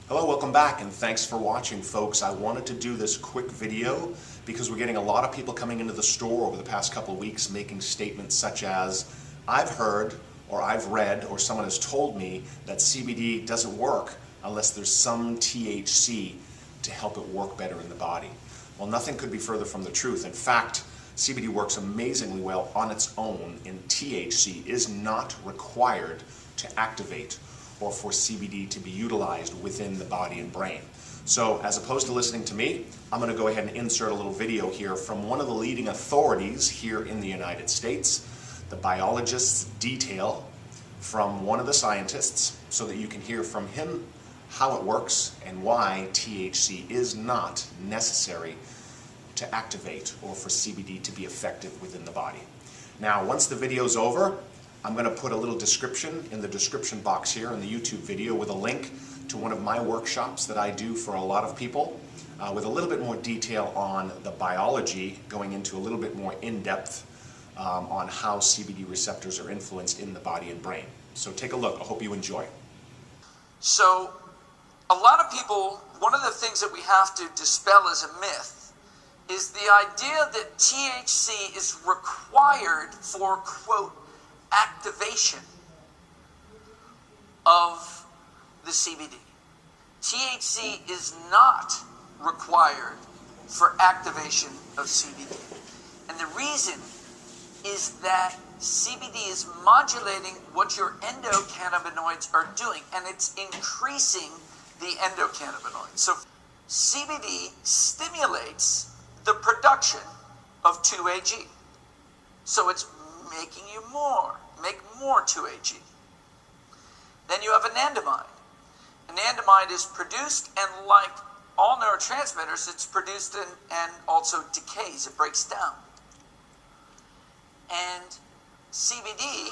Hello, welcome back, and thanks for watching, folks. I wanted to do this quick video because we're getting a lot of people coming into the store over the past couple of weeks making statements such as, I've heard, or I've read, or someone has told me that CBD doesn't work unless there's some THC to help it work better in the body. Well, nothing could be further from the truth. In fact, CBD works amazingly well on its own, and THC is not required to activate or for CBD to be utilized within the body and brain. So as opposed to listening to me, I'm going to go ahead and insert a little video here from one of the leading authorities here in the United States, the biologist's detail from one of the scientists, so that you can hear from him how it works and why THC is not necessary to activate or for CBD to be effective within the body. Now, once the video's over, I'm going to put a little description in the description box here in the YouTube video with a link to one of my workshops that I do for a lot of people with a little bit more detail on the biology, going into a little bit more in-depth on how CBD receptors are influenced in the body and brain. So take a look. I hope you enjoy. So a lot of people, one of the things that we have to dispel as a myth is the idea that THC is required for, quote, activation of the CBD. THC is not required for activation of CBD. And the reason is that CBD is modulating what your endocannabinoids are doing, and it's increasing the endocannabinoids. So CBD stimulates the production of 2-AG. So it's making you make more 2-AG. Then you have anandamide. Anandamide is produced, and like all neurotransmitters, it's produced and also decays, it breaks down. And CBD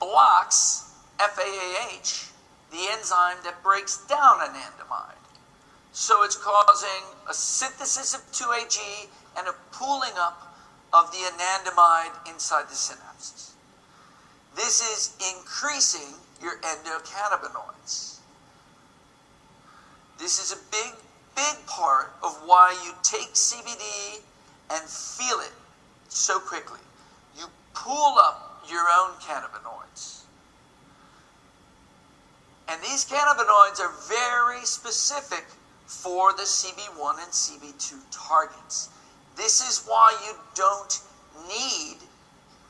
blocks FAAH, the enzyme that breaks down anandamide. So it's causing a synthesis of 2-AG and a pooling up of the anandamide inside the synapses. This is increasing your endocannabinoids. This is a big part of why you take CBD and feel it so quickly. You pool up your own cannabinoids. And these cannabinoids are very specific for the CB1 and CB2 targets. This is why you don't need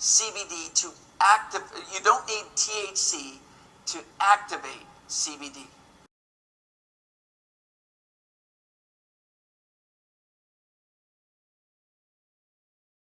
CBD to activate, you don't need THC to activate CBD.